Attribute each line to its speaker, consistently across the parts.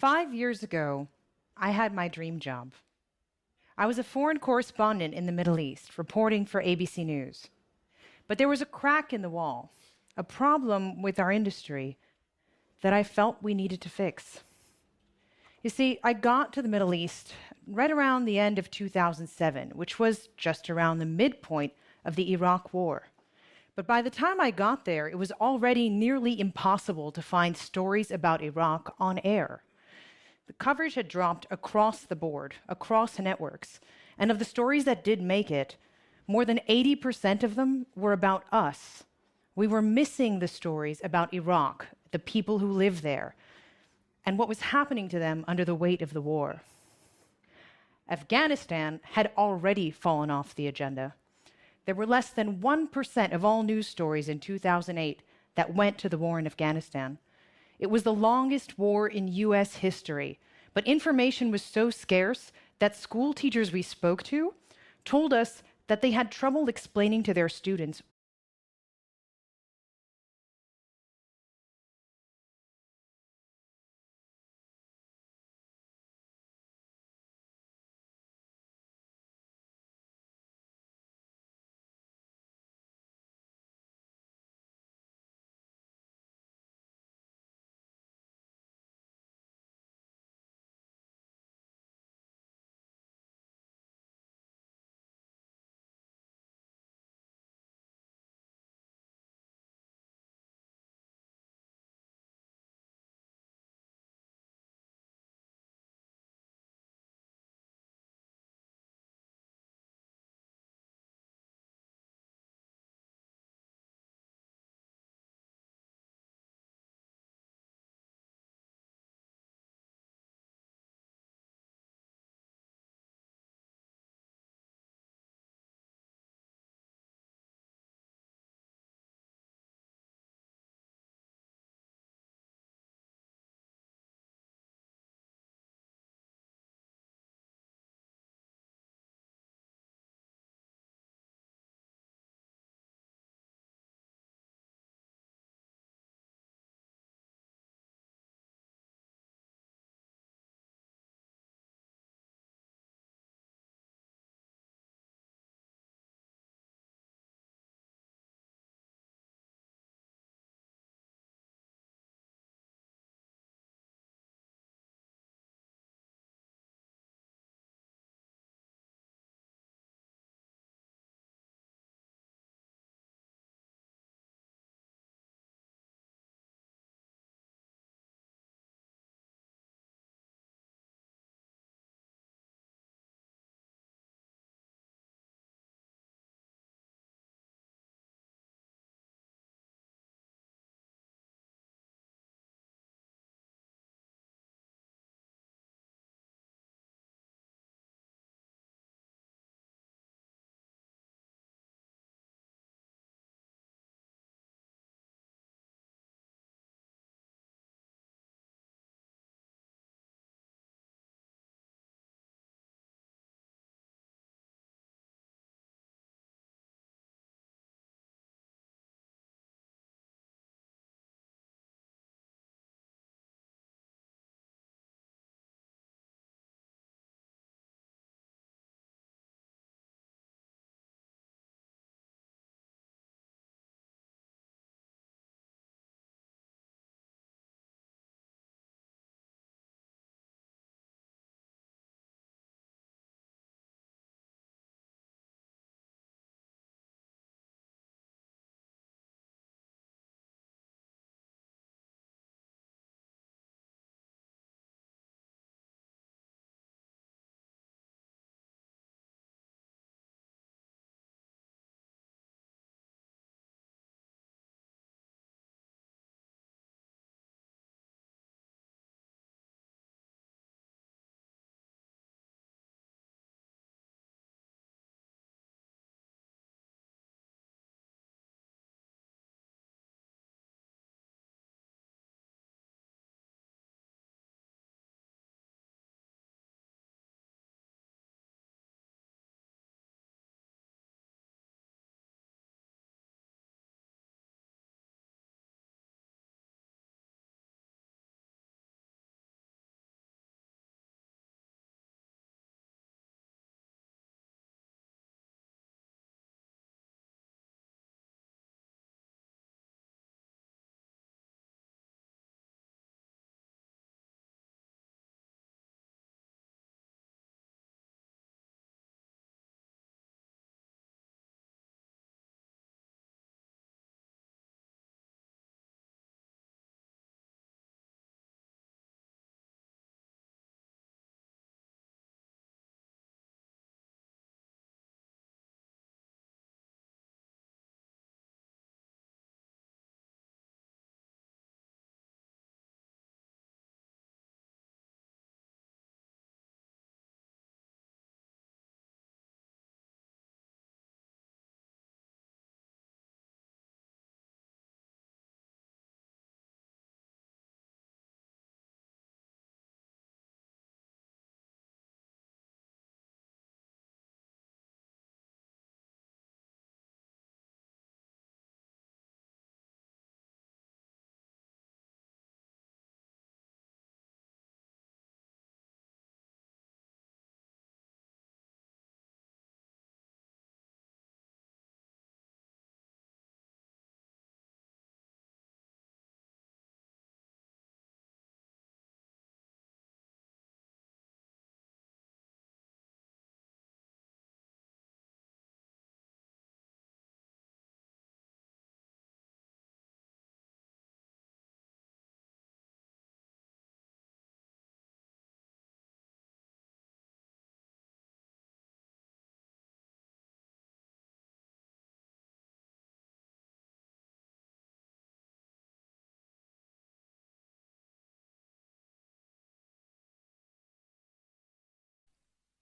Speaker 1: 5 years ago, I had my dream job. I was a foreign correspondent in the Middle East, reporting for ABC News. But there was a crack in the wall, a problem with our industry that I felt we needed to fix. You see, I got to the Middle East right around the end of 2007, which was just around the midpoint of the Iraq War. But by the time I got there, it was already nearly impossible to find stories about Iraq on air. The coverage had dropped across the board, across networks, and of the stories that did make it, more than 80% of them were about us. We were missing the stories about Iraq, the people who live there, and what was happening to them under the weight of the war. Afghanistan had already fallen off the agenda. There were less than 1% of all news stories in 2008 that went to the war in Afghanistan. It was the longest war in US history, but information was so scarce that school teachers we spoke to told us that they had trouble explaining to their students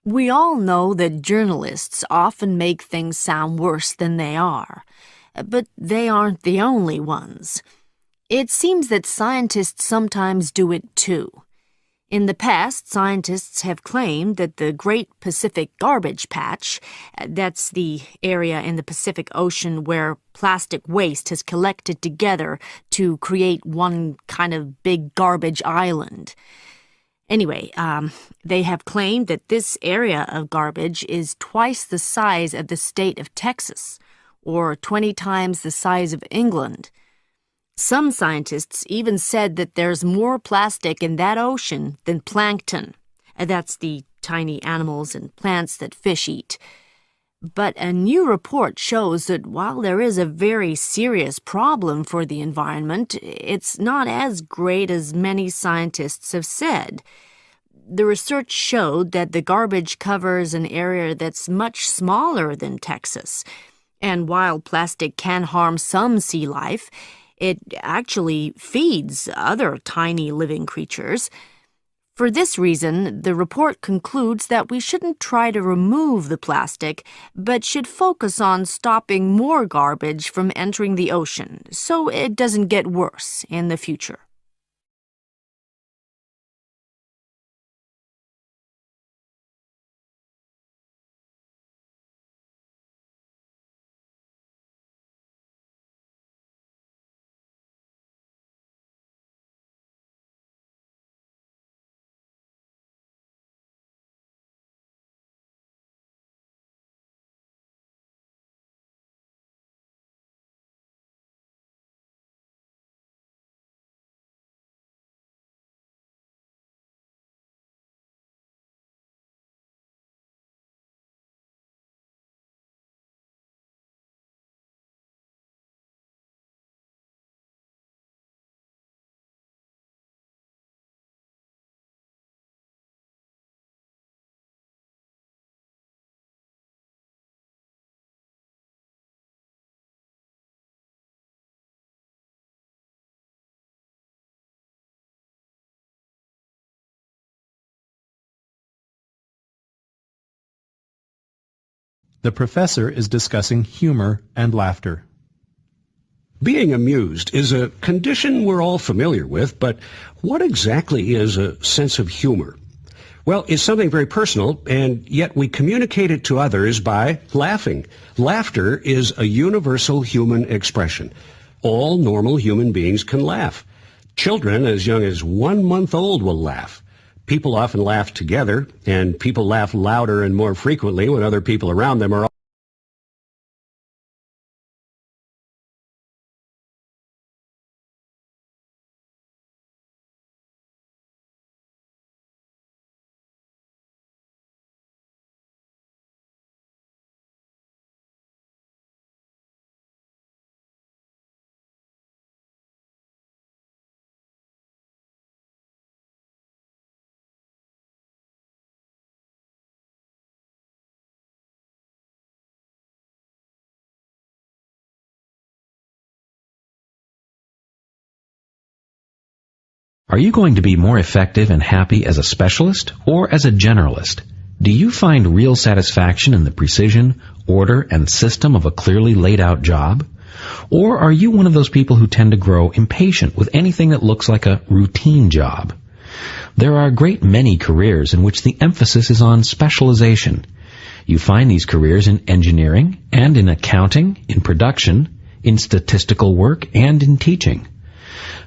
Speaker 2: We all know that journalists often make things sound worse than they are, but they aren't the only ones. It seems that scientists sometimes do it too. In the past, scientists have claimed that the Great Pacific Garbage Patch, that's the area in the Pacific Ocean where plastic waste has collected together to create one kind of big garbage island. Anyway, they have claimed that this area of garbage is twice the size of the state of Texas, or 20 times the size of England. Some scientists even said that there's more plastic in that ocean than plankton. That's the tiny animals and plants that fish eat. But a new report shows that while there is a very serious problem for the environment, it's not as great as many scientists have said. The research showed that the garbage covers an area that's much smaller than Texas. And while plastic can harm some sea life, it actually feeds other tiny living creatures. For this reason, the report concludes that we shouldn't try to remove the plastic, but should focus on stopping more garbage from entering the ocean so it doesn't get worse in the future.
Speaker 3: The professor is discussing humor and laughter.
Speaker 4: Being amused is a condition we're all familiar with, but what exactly is a sense of humor? Well, it's something very personal, and yet we communicate it to others by laughing. Laughter is a universal human expression. All normal human beings can laugh. Children as young as 1 month old will laugh. People often laugh together, and people laugh louder and more frequently when other people around them are
Speaker 5: Are you going to be more effective and happy as a specialist or as a generalist? Do you find real satisfaction in the precision, order, and system of a clearly laid out job? Or are you one of those people who tend to grow impatient with anything that looks like a routine job? There are a great many careers in which the emphasis is on specialization. You find these careers in engineering and in accounting, in production, in statistical work, and in teaching.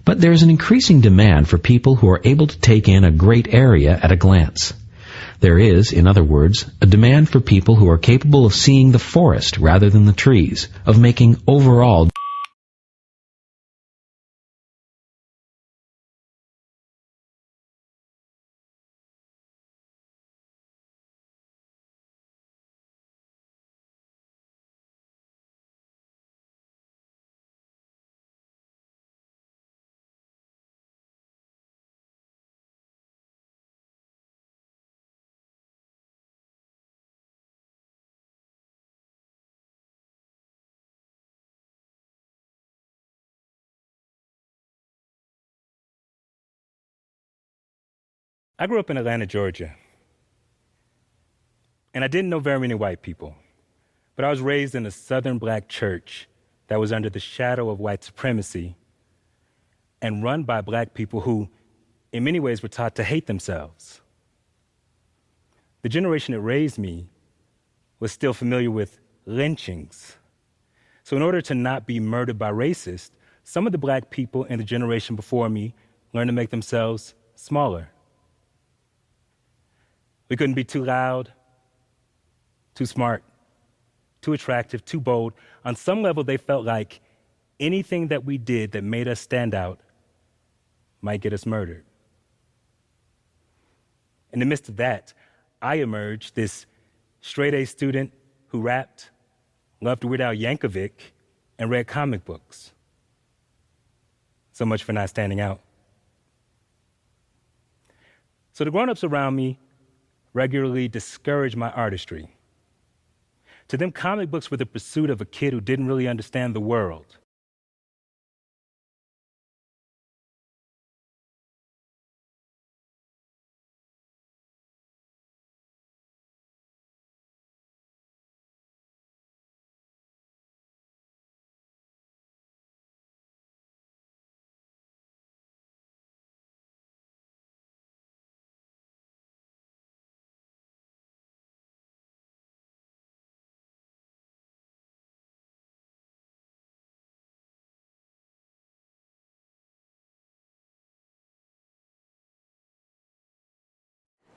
Speaker 5: But there is an increasing demand for people who are able to take in a great area at a glance. There is, in other words, a demand for people who are capable of seeing the forest rather than the trees, of making overall
Speaker 6: I grew up in Atlanta, Georgia. And I didn't know very many white people, but I was raised in a Southern black church that was under the shadow of white supremacy and run by black people who, in many ways, were taught to hate themselves. The generation that raised me was still familiar with lynchings. So in order to not be murdered by racists, some of the black people in the generation before me learned to make themselves smaller. We couldn't be too loud, too smart, too attractive, too bold. On some level, they felt like anything that we did that made us stand out might get us murdered. In the midst of that, I emerged this straight-A student who rapped, loved Weird Al Yankovic, and read comic books. So much for not standing out. So the grown-ups around me regularly discouraged my artistry. To them, comic books were the pursuit of a kid who didn't really understand the world.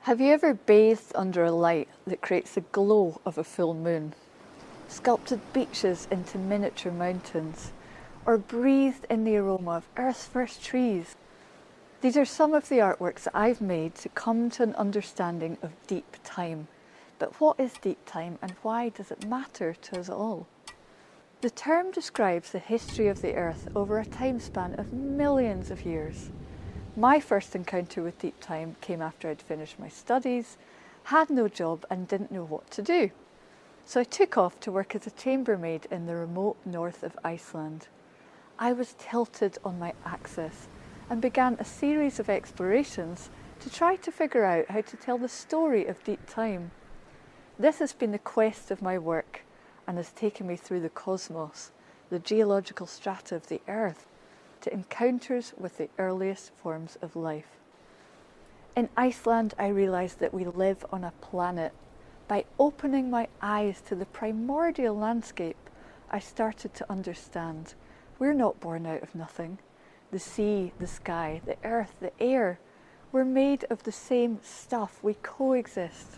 Speaker 7: Have you ever bathed under a light that creates the glow of a full moon? Sculpted beaches into miniature mountains? Or breathed in the aroma of Earth's first trees? These are some of the artworks that I've made to come to an understanding of deep time. But what is deep time and why does it matter to us all? The term describes the history of the Earth over a time span of millions of years. My first encounter with deep time came after I'd finished my studies, had no job and didn't know what to do. So I took off to work as a chambermaid in the remote north of Iceland. I was tilted on my axis and began a series of explorations to try to figure out how to tell the story of deep time. This has been the quest of my work and has taken me through the cosmos, the geological strata of the Earth, to encounters with the earliest forms of life. In Iceland, I realised that we live on a planet. By opening my eyes to the primordial landscape, I started to understand we're not born out of nothing. The sea, the sky, the earth, the air, we're made of the same stuff. We coexist.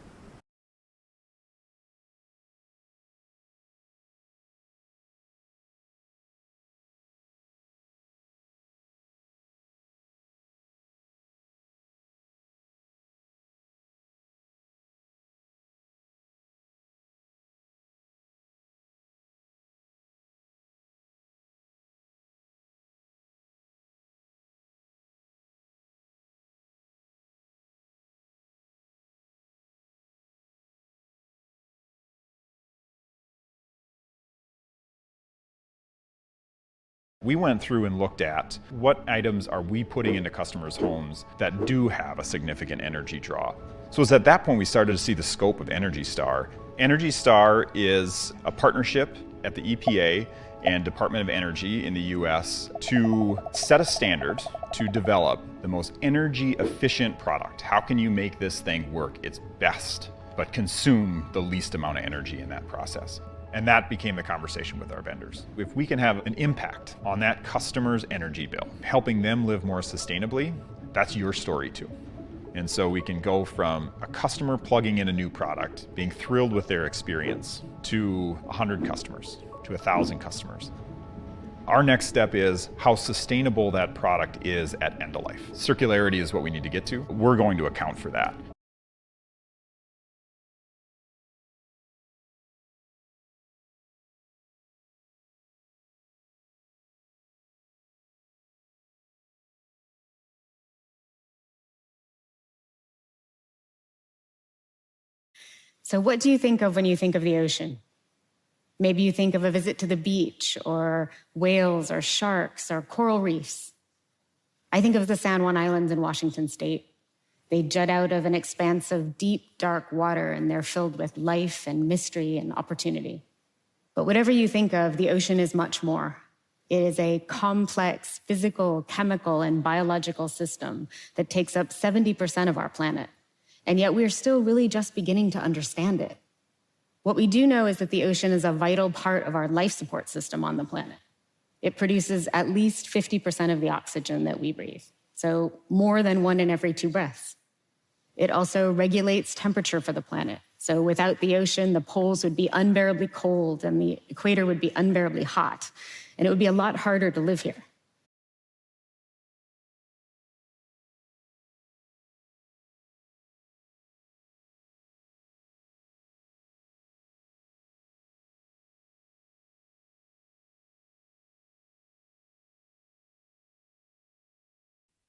Speaker 8: We went through and looked at what items are we putting into customers' homes that do have a significant energy draw. So it's at that point we started to see the scope of Energy Star. Energy Star is a partnership at the EPA and Department of Energy in the US to set a standard to develop the most energy efficient product. How can you make this thing work its best, but consume the least amount of energy in that process? And that became the conversation with our vendors. If we can have an impact on that customer's energy bill, helping them live more sustainably, that's your story too. And so we can go from a customer plugging in a new product, being thrilled with their experience, to 100 customers, to 1,000 customers. Our next step is how sustainable that product is at end of life. Circularity is what we need to get to. We're going to account for that.
Speaker 9: So what do you think of when you think of the ocean? Maybe you think of a visit to the beach, or whales, or sharks, or coral reefs. I think of the San Juan Islands in Washington State. They jut out of an expanse of deep, dark water, and they're filled with life and mystery and opportunity. But whatever you think of, the ocean is much more. It is a complex physical, chemical, and biological system that takes up 70% of our planet. And yet we're still really just beginning to understand it. What we do know is that the ocean is a vital part of our life support system on the planet. It produces at least 50% of the oxygen that we breathe, so more than 1 in every 2 breaths. It also regulates temperature for the planet. So without the ocean, the poles would be unbearably cold and the equator would be unbearably hot. And it would be a lot harder to live here.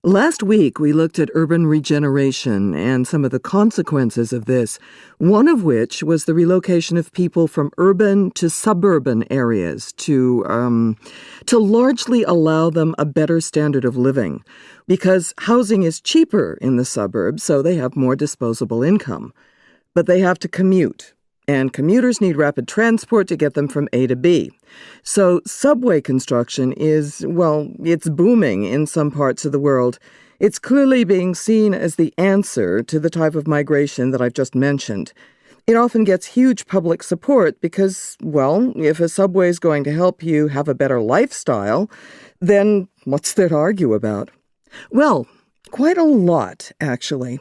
Speaker 10: Last week, we looked at urban regeneration and some of the consequences of this, one of which was the relocation of people from urban to suburban areas to largely allow them a better standard of living, because housing is cheaper in the suburbs, so they have more disposable income. But they have to commute. And commuters need rapid transport to get them from A to B. So subway construction is, well, it's booming in some parts of the world. It's clearly being seen as the answer to the type of migration that I've just mentioned. It often gets huge public support because, well, if a subway is going to help you have a better lifestyle, then what's there to argue about? Well, quite a lot, actually.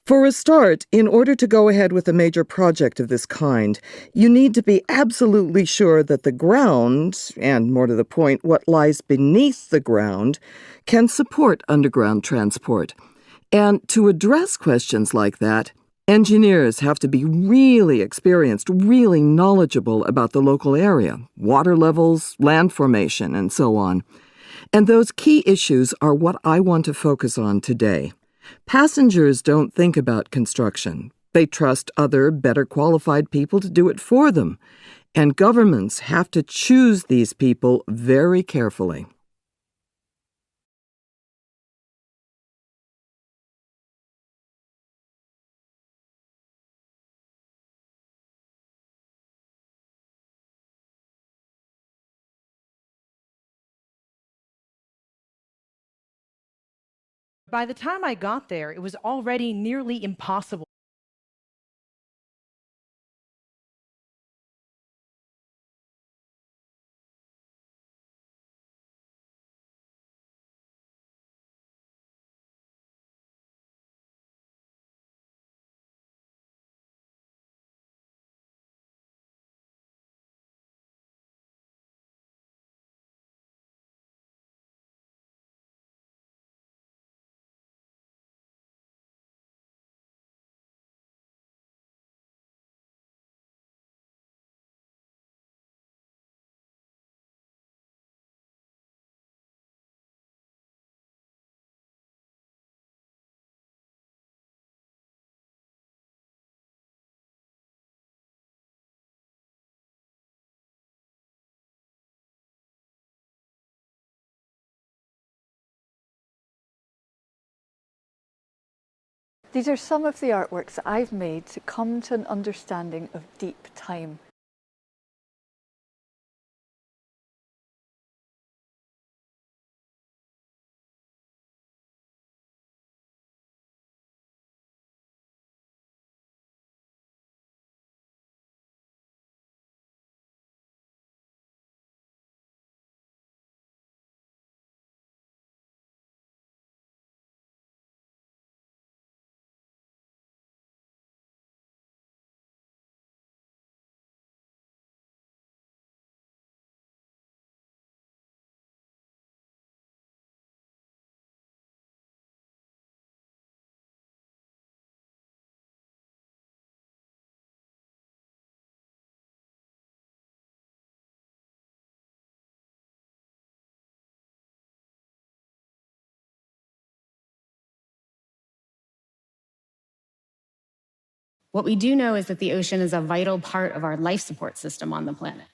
Speaker 10: For a start, in order to go ahead with a major project of this kind, you need to be absolutely sure that the ground, and more to the point, what lies beneath the ground, can support underground transport. And to address questions like that, engineers have to be really experienced, really knowledgeable about the local area, water levels, land formation, and so on. And those key issues are what I want to focus on today. Passengers don't think about construction. They trust other, better qualified people to do it for them. And governments have to choose these people very carefully.
Speaker 1: By the time I got there, it was already nearly impossible.
Speaker 7: These are some of the artworks that I've made to come to an understanding of deep time.
Speaker 9: What we do know is that the ocean is a vital part of our life support system on the planet.